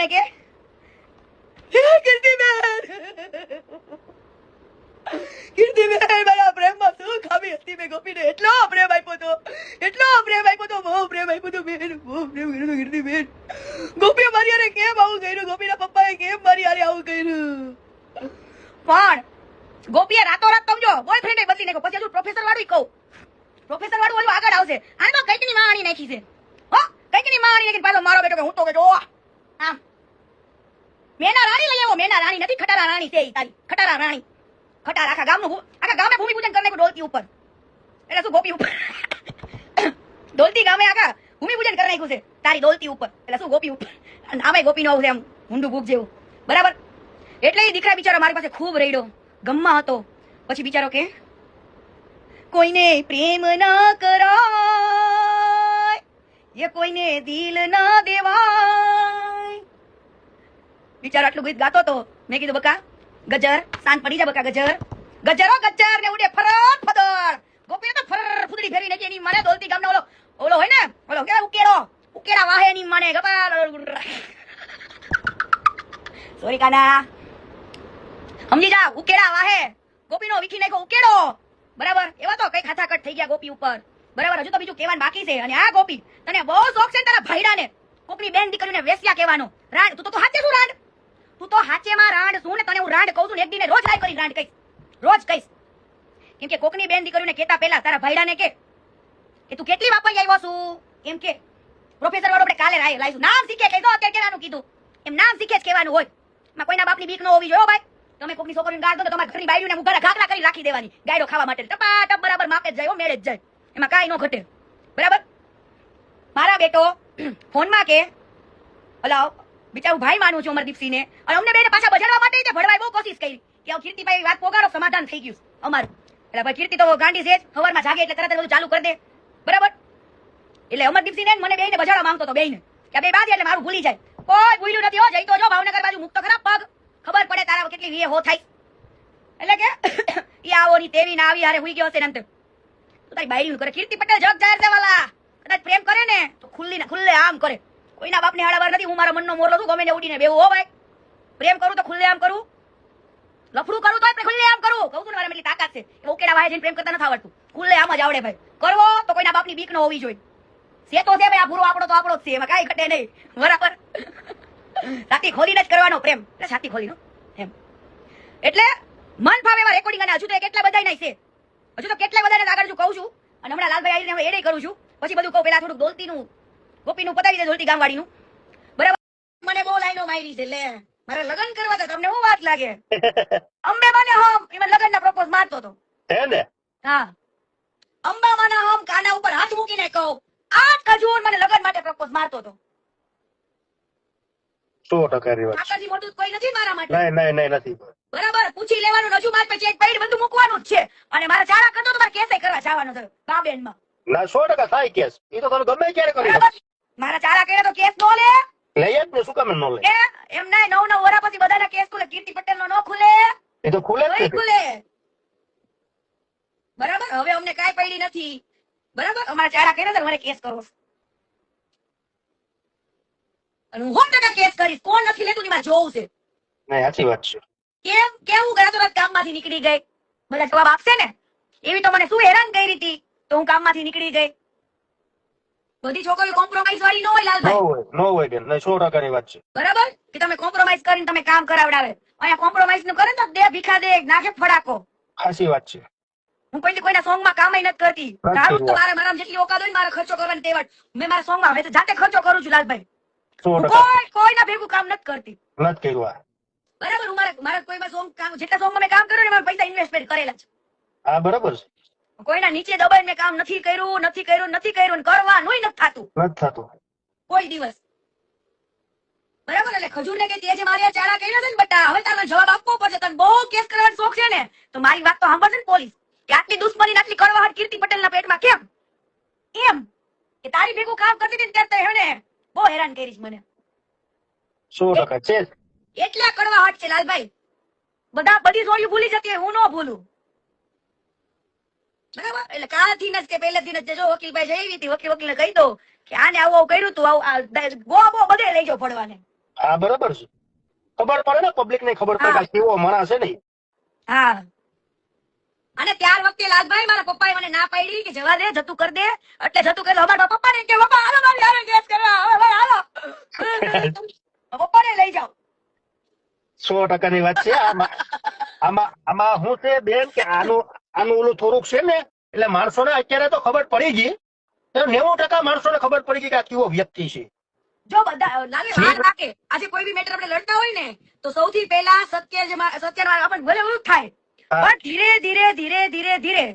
ગોપીને કે કીર્તિબેન મારા પ્રેમમાં શું ખામી હતી? મેં ગોપીને એટલો પ્રેમ આપ્યો તો, બહુ પ્રેમ આપ્યો તો બેન, બહુ પ્રેમ કર્યો તો કીર્તિબેન. ગોપીએ મારી હારે કેમ આવું કર્યું? ગોપીના પપ્પાએ કેમ મારી હારે આવું કર્યું? પણ ગોપીએ રાતોરાત સમજો બોયફ્રેન્ડ બદલી નાખ્યો. પછી હજુ પ્રોફેસર વાળું કહું, પ્રોફેસર વાળું ઓલું આગળ આવશે. આમાં કંઈકની માણી નાખી છે, હો કંઈકની માણી નાખી. પાછો મારો બેટો કે હું તો કે જો આમ મેના રાણી લઈ આવો. મેના રાણી નથી, ખટારા રાણી છે તારી, ખટારા રાણી. ખટારા આખા ગામે ભૂમિ પૂજન કરી નાખ્યું ડોલતી ઉપર. એટલે શું ગોપી ઉપર ડોલતી ગામે આખા ભૂમિ પૂજન કરી નાખ્યું છે તારી ડોલતી ઉપર. એટલે શું ગોપી ઉપર આમે ગોપી નો આવું છે, આમ ઊંડું ભૂખ જેવું. બરાબર. એટલે એ દીકરા બિચારો મારી પાસે ખૂબ રડ્યો, ગમમાં હતો. પછી બિચારો કે કોઈને પ્રેમ ના કરાય, એ કોઈને દિલ ના દેવાય. બિચારો આટલું ગીત ગાતો તો. મેં કીધું બકા ગજર, શાંત પડી જા બકા ગજર. ગજરો ગજર ને ઉડે ફરત ફદર. ગોપીને તો ફર ફૂદડી ફેરી નાખી એની માને. દોલતી ગામનો ઓલો હોય ને, ઓલો કે ઉકેડા વાહે એની માને ગપાલ. સોરી કાના, સમજી જા, ઉકેડા વાહે. ગોપીનો વીખી નાખ્યો ઉકેડો. બરાબર. એવા તો કઈ ખાથાકટ થઈ ગયા ગોપી ઉપર. બરાબર. હજુ તો બીજું કહેવાનું બાકી છે. અને આ ગોપી તને બહુ શોખ છે તારા ભાઈડાને, કોકની બેન દીકરીને વેસ્યા કહેવાનો. રાંડ તું તો હાચે શું રાંડ? તું તો હાચેમાં રાંડ શું ને? તને હું રાંડ કહું છું ને, એક દિને રોજ લાઈ કરી રાંડ કહીશ, રોજ કહીશ. કેમ કે કોકની બેન દીકરીને કહેતા પહેલા તારા ભાઈડાને કે તું કેટલી વાપરી આવ્યો છું એમ કે. પ્રોફેસર વાળો આપણે કાલે લાઈશું. નામ શીખે કહીશો. અત્યારે કેવાનું કીધું એમ નામ શીખે જ કહેવાનું હોય. એમાં કોઈના બાપની બીક ન હોવી જોઈએ ભાઈ. તમે કોકની છોકરીને ગાળ દો તો તમારા ઘરની બાયડીને મુગાડા ઘાકરા કરી રાખી દેવાની ગાયડો ખાવા માટે. ટપાટપ બરાબર માપે જ જાય, મેળે જ જાય, એમાં કાંઈ ન ઘટે. બરાબર. મારા બેટો ફોનમાં કે હલાવ બિચારું ભાઈ માનું છું અમરદીપસિંહને, અને અમને બેને પાછા બજાડવા માટે ભડવાય બહુ કોશિશ કરી કે કીર્તિભાઈ વાત પોગાડો, સમાધાન થઈ ગયું અમારું. એટલે ભાઈ કીર્તિ તો ગાંડી છે જ, સવારમાં જાગે એટલે તરત બધું ચાલુ કરી દે. બરાબર. એટલે અમરદીપસિંહને મને બેને બજાડવા માંગતો હતો બેને કે બે બાદ એટલે મારું ભૂલી જાય. કોઈ ભૂલ્યું નથી હો. જઈ તો જો ભાવનગર બાજુ મુક્તો ખરા પગ, ખબર પડે તારા કેટલી વીએ હો થાય. એટલે કે ઈ આવો ની તેવી ના આવી હારે હુઈ ગયો છે ને. તું તારી બાયરીનું કરે. કીર્તિ પટેલ જગ જાહેર છે વાલા. કદાચ પ્રેમ કરે ને તો ખુલ્લે આમ કરે. કોઈના બાપને હાડાવાર નથી. હું મારા મનનો મોરલો છું, ગમે ને ઉડીને બેવું હો ભાઈ. પ્રેમ કરું તો ખુલ્લે આમ કરું, લફડું કરું તો ખુલ્લે આમ કરું. કહું છું ને મારા એટલી તાકાત છે. ઉકેડા વાહે જઈને પ્રેમ કરતા નથી આવડતું, ખુલ્લે આમ જ આવડે ભાઈ. કરવો તો કોઈના બાપની બીક ન હોવી જોઈએ. છે તો છે ભાઈ, આ ભૂરો આપણો તો આપણો જ છે, એમાં કાંઈ ઘટે નહીં. બરાબર. છાતી ખોલીને જ કરવાનો પ્રેમ, એટલે છાતી ખોલીનો એમ. એટલે મન ફાવે એવા રેકોર્ડિંગ. અને હજુ તો કેટલા બધા નહીં છે, હજુ તો કેટલા બધા આગળ કહું છું. અને હમણાં લાલભાઈ આવીને એડે કરું છું. પછી બધું કહું. પેલા થોડુંક ડોલતીનું ગોપીનું પતાવી દે, ડોલતી ગામવાળીનું. બરાબર. મને બહુ લાઈનો મારી છે. લે મારે લગ્ન કરવા હતા, તમને શું વાત લાગે? અંબેમાને હમ એમાં લગ્નના પ્રપોઝ મારતો હતો. હે ને? હા. અંબામાના હમ કાના ઉપર હાથ મૂકીને કહું, 8 ખજૂર મને લગ્ન માટે પ્રપોઝ મારતો હતો. 100% વાત. કાકાજી મોટું કોઈ નથી મારા માટે. નહીં નથી. બરાબર. પૂછી લેવાનું, રજૂ માર પે ચેક પૈડ બધું મૂકવાનું જ છે. અને મારા ચારા કરતો તો મારે કેસે કરવા જવાનું થયું બાબેનમાં. ના 100% થાય કેસ. ઈ તો તમે ગમે ત્યારે કરી શકો. મારા ચારા કરે તો કેસ નો લે. લઈ જ ને, શું કામ નો લે? એમ નહીં, 9 વરા પછી બધાના કેસ ખુલે. કીર્તિ પટેલ નો ખુલે. એ તો ખુલે જ ખુલે. બરાબર. હવે અમને કાઈ પડી નથી. બરાબર. અમારા ચારા કરે તો મારે કેસ કરવો. અને હું 100% કેસ કરીશ. કોણ નથી લેતું મારે જોવું છે. નહીં, સાચી વાત છે. કેવું ગયા તો કામમાંથી નીકળી ગઈ? બધા જવાબ આપશે ને. એવી તો મને શું હેરાન કરી હતી તો હું કામમાંથી નીકળી ગઈ. બધી છોકરીઓ કોમ્પ્રોમાઇઝ વાળી ન હોય લાલભાઈ. નો હોય કે નહીં, 100% ની વાત છે. બરાબર. કે તમે કોમ્પ્રોમાઇઝ કરીને તમે કામ કરાવડાવે. અહીંયા કોમ્પ્રોમાઇઝ નું કરે તો દે ભીખા દે, નાખે ફડાકો. સાચી વાત છે. હું કોઈના સોંગ માં કામ નથી કરતી. તારું તો મારા જેટલી ઓકાત હોય મારે ખર્ચો કરવાની ટેવડ. મેં મારા સોંગ માં જાતે ખર્ચો કરું છું લાલભાઈ. કોઈના ભેગું કામ નથી કરતી. નથી કર્યું. બરાબર. હું મારા કોઈ સોંગ કામ, જેટલા સોંગ માં મેં કામ કર્યું ને મારા પૈસા ઇન્વેસ્ટમેન્ટ કરેલા છે. હા બરાબર છે. કોઈના નીચે દબાઈને મેં કામ નથી કર્યું. કરવાનું નથી થતું કોઈ દિવસ. બરાબર. એટલે ખજૂર ને કે તે જે મારી ચારા કર્યા છે ને બટા, હવે તારે જવાબ આપવો પડશે. તને બહુ કેસ કરવાનો શોખ છે ને, તો મારી વાત તો સાંભળશે ને પોલીસ. કે આટલી દુશ્મની આટલી કડવાહટ કીર્તિ પટેલના પેટમાં કેમ? એમ કે તારી ભેગું કામ કરતી હતી ત્યારે હેને બહુ હેરાન કરીશ મને. 100% છે. એટલા કડવાહટ છે લાલભાઈ. બધી જોયું ભૂલી જતી હોય, હું ન ભૂલું. બરાબર. એટલે કાલથી જ કે પહેલેથી જ જો વકીલભાઈ જઈ હતી, વકીલને કહી દો કે આને આવું કર્યું તું, ગો બધે લઈ જાઓ પડવાને. હા બરાબર છે. ખબર પડે ને, પબ્લિક ને ખબર પડે કે આ કેવો માણસ છે નહીં. હા. અને ત્યાર વખતે લાલભાઈ મારા પપ્પાએ મને ના પાડી કે જવા દે, જતું કર દે. એટલે જતું કર્યું. અમારા પપ્પાને કે પપ્પા હાલો મારી હારે કેસ કરવા, હવે ભાઈ હાલો. પપ્પાને લઈ જાઓ. 100% વાત છે. આમાં શું છે બેન કે આનું ઓલું થોડુંક છે ને, એટલે માણસોને અત્યારે તો ખબર પડી ગઈ. 90% માણસોને ખબર પડી ગઈ કે આ કેવો વ્યક્તિ છે. જો બધા લાગે વાર લાગે, આજે કોઈ બી મેટર આપણે લડતા હોય ને તો સૌથી પહેલા સત્યનો આપણને ભલે એવું થાય, પણ ધીરે ધીરે ધીરે ધીરે ધીરે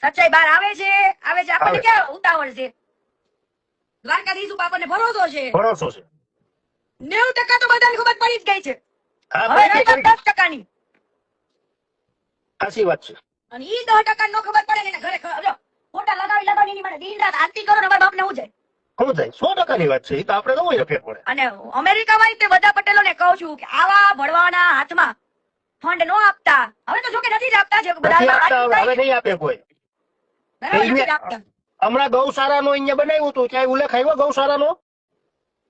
સચ્ચાઈ બહાર આવે છે. આપણને ક્યાં ઉતાવળ છે? દ્વારકાધીશ ઉપર આપણને ભરોસો છે. 90% તો બધાને ખબર પડી જ ગઈ છે. હવે 10%ની સાચી વાત છે. અને ઈ 10% નો ખબર પડે ને ઘરે ફોટા લગાવી મને દિન રાત આરતી કરો ને મારા બાપને હું જાય. શું થાય? 100%ની વાત છે. એ તો આપણે તો હોય ફેર પડે. અને અમેરિકામાં તે બધા પટેલોને કહું છું કે આવા ભણવાના હાથમાં ફંડ નો આપતા. હવે તો જો કે નથી જ આપતા. જે બધા હવે નહીં આપે કોઈ. હમણાં ગૌશાળાનો અહીંયા બનાવ્યું હતું, ક્યાંય ઉલ્લેખ આવ્યો ગૌશાળાનો?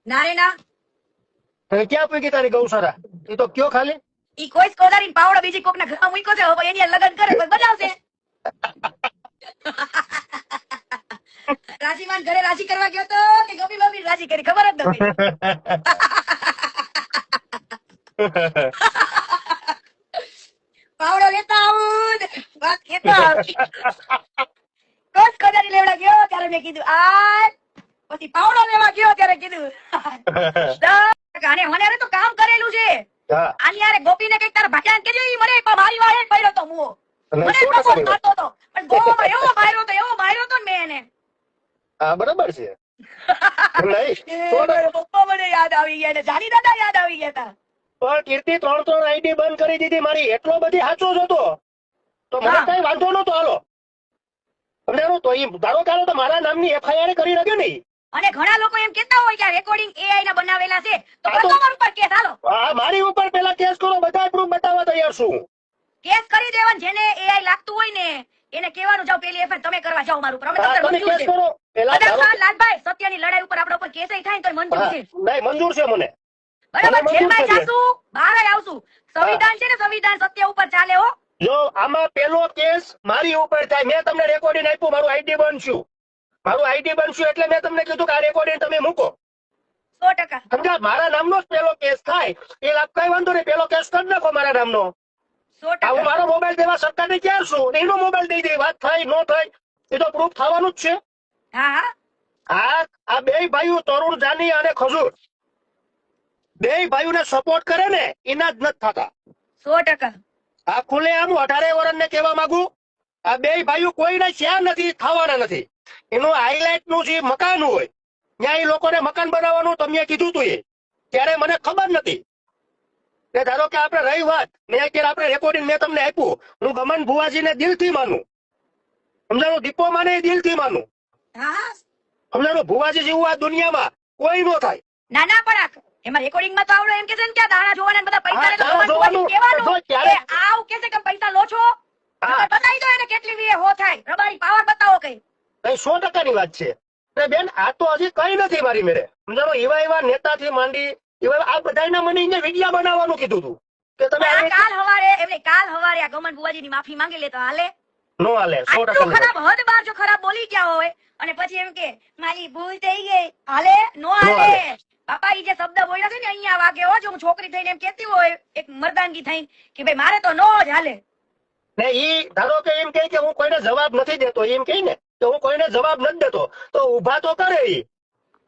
ના રે ના. ક્યાં પૂકી તારી ગૌશાળા? એ તો કયો ખાલી ઈ કોઈ સ્કોલરીન પાવડો બીજી કોકના ઘરમાં મૂક્યો છે, હવે એની લગન કરે કોઈ બનાવશે. રાજીમાન ઘરે રાજી કરવા ગયો તો કે ગોપી બાપી રાજી કરી ખબર જ નથી. પાવડો લેતા આવું વાત કેતા આવી. કોસ કોદારી લેવડા ગયો ત્યારે મેં કીધું આ, પછી પાવડો લેવા ગયો ત્યારે કીધું અને મને અરે તો કામ કરેલું છે. આની યાર ગોપીને કઈક તારા ભાટિયાને કેજો, ઈ મને મારી વાળે પડ્યો તો મુઓ. મને પ્રપોઝ કરતો તો પણ ગોમાં એવો માર્યો તો ને મેં એને. હા બરાબર છે. પપ્પા મને યાદ આવી ગયા ને જાની દાદા યાદ આવી ગયા હતા. પણ કીર્તિ 3 આઈડી બંધ કરી દીધી મારી. એટલો બધી સાચો જ હતો તો મને કઈ વાંધો નતો. હાલો સમજાણું તો ઈ ધારો કાઢો તો મારા નામની FIR કરી નાખ્યો ને. અને ઘણા લોકો એમ કહેતા હોય કે આ રેકોર્ડિંગ AI ના બનાવેલા છે તો કસ્ટમર ઉપર કેસ હાલો. હા મારી ઉપર પેલા કેસ કરો, બધા પ્રૂફ બતાવવા તૈયાર છું. કેસ કરી દેવાનું. જેને AI લાગતું હોય ને એને કહેવાનું જાવ પેલી FIR તમે કરવા જાવ મારું. તમે કેસ કરો. લાલભાઈ સત્યની લડાઈ ઉપર આપણા ઉપર કેસ થાય તો મંજૂર છે. નહીં મંજૂર છે મને. બરાબર. જેલમાં જાશું, બહાર આવશું. સંવિધાન છે ને, સંવિધાન સત્ય ઉપર ચાલે હો. જો આમાં પેલો કેસ મારી ઉપર થાય, મેં તમને રેકોર્ડિંગ આપ્યું, મારું આઈડી બનશું. એટલે મેં તમને કીધું કે આ રેકોર્ડિંગ તમે મૂકો. 100%. સમજા? મારા નામનો જ પેલો કેસ થાય એ લાભ કઈ વાંધો નહીં, પેલો કેસ કરી નાખો મારા નામનો. 100%. હું મારો મોબાઈલ દેવા સરકારને ક્યાં છું, એનો મોબાઈલ દઈ દે. વાત થાય ન થાય એ તો પ્રૂફ થવાનું જ છે. હા આ બે ભાઈઓ તરુણ જાની અને ખજૂર, બે ભાઈઓને સપોર્ટ કરે ને એના જ નથી થતા. 100%. આ ખુલે આમ 18 વર્ષને કહેવા માંગુ, આ બે ભાઈઓ કોઈને શ્યાં નથી, થવાના નથી. એનું હાઈલાઇટ નું જે મકાન હોય ત્યાં એ લોકોને મકાન બનાવવાનું તમે કીધું તું, એ ત્યારે મને ખબર નથી. ધારો કે આપણે રહી વાત, મેં અત્યારે આપણે રેકોર્ડિંગ મેં તમને આપ્યું, હું ગમન ભુવાજીને દિલથી માનું. સમજાણું? દીપો માને દિલથી માનું. સમજાણું? ભુવાજી જેવું આ દુનિયામાં કોઈ નો થાય. નાના પણ એમાં રેકોર્ડિંગ માં તો આવડો એમ કે છે ને કે દાણા જોવાના બધા પૈસા કહેવાનું આવ કે છે કે પૈસા લો છો, બતાવી દો એને કેટલી વીએ હો થાય. રબારી પાવર બતાવો કઈ. 100%ની વાત છે. બેન આ તો હજી કઈ નથી મારી મેરે. સમજાણું? એવા નેતાથી માંડી એવા આ બધાના મને અહીંયા વિડિયા બનાવવાનું કીધું હતું કે તમે કાલ હવારે આ ગમન બુવાજીની માફી માંગી લે તો હાલે? નો હાલે. 100% ખરાબ હદ બાર જો ખરાબ બોલી ગયા હોય અને પછી એમ કે મારી ભૂલ થઈ ગઈ, હાલે? નો હાલે. બાપા ઈ જે શબ્દ બોલ્યા છે ને અહીંયા વાગે હો. જો હું છોકરી થઈને એમ કેતી હોય એક મર્દાનગી થઈને કે ભાઈ મારે તો નો જ હાલે ને, ઈ ધારો કે એમ કે હું કોઈને જવાબ નથી દેતો, એમ કહે ને કે હું કોઈને જવાબ નથી દેતો તો ઉભા તો કરે ઈ.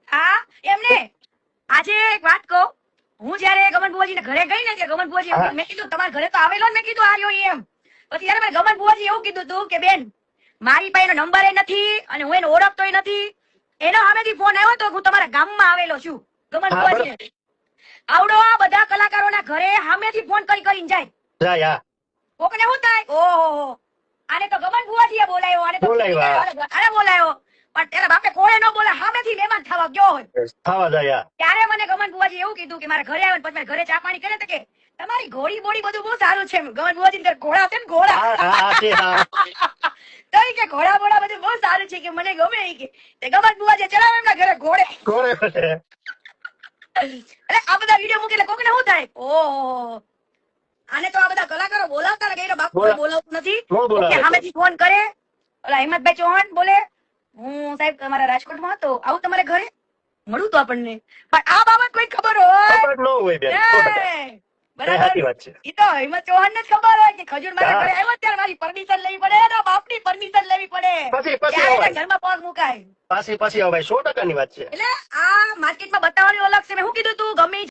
હા એમને આજે એક વાત કહું, હું જયારે ગમન બુવાજી ઘરે ગઈ ને કે ગમન બુવાજી મેં કીધું તમારા ઘરે તો આવેલો ને, મેં કીધું આ રહ્યો એમ. પછી જયારે મને ગમન બુવાજી એવું કીધું હતું કે બેન મારી પાસે એનો નંબર નથી અને હું એને ઓળખતોય નથી, એનો સામેથી ફોન આવ્યો તો હું તમારા ગામમાં આવેલો છું. ગમન બુવાજી આવડો આ બધા કલાકારોના ઘરે સામેથી ફોન કરીને જાય. કોકને શું થાય, ઓહો આને તો ગમન બુવાજીએ બોલાયો, આને બોલાયો. પણ તેના બાપે કોઈ ન બોલે, સામેથી મહેમાન થવા ગયો હોય. ત્યારે મને ગમન બુવાજી એવું કીધું કે મારા ઘરે આવે પછી મારા ઘરે ચા પાણી કરે તો કે તમારી ઘોડી બોડી બધું બહુ સારું છે. ગમન બુવાજી ઘોડા છે ને, ઘોડા તો કે ઘોડા બોડા બધું બહુ સારું છે કે મને ગમે. કે ગમન બુવાજી ચલાવે એમના ઘરે ઘોડે. એટલે આ બધા વિડીયો મૂકે એટલે કોકને શું થાય? ઓહો, આને તો આ બધા કલાકારો બોલાવતા ને કે બાપુ કોઈ બોલાવતું નથી. કોણ બોલાવે ઓકે, છે? સામેથી ફોન કરે, ઓલા હિંમતભાઈ ચૌહાણ બોલે, હું સાહેબ તમારા રાજકોટમાં હતો, આવું તમારે ઘરે મળું તો આપણને. પણ આ બાબત કોઈ ખબર હોય? ખબર ન હોય બેન, 100%. એ, એ બરાબર. સાચી વાત છે. ઈ તો હિંમત ચૌહાણ ને જ ખબર હોય કે ખજૂર મારા હા. ઘરે આવ્યો ત્યારે મારી પરમિશન લેવી પડે, એના બાપની પરમિશન લેવી પડે, પછી ત્યારે અવાય. એને ઘરમાં પગ મુકાય. પછી હવે 100% ની વાત છે. એટલે આ માર્કેટમાં બતાવવાની અલગ છે. મેં શું કીધું તું? ગમે ઈ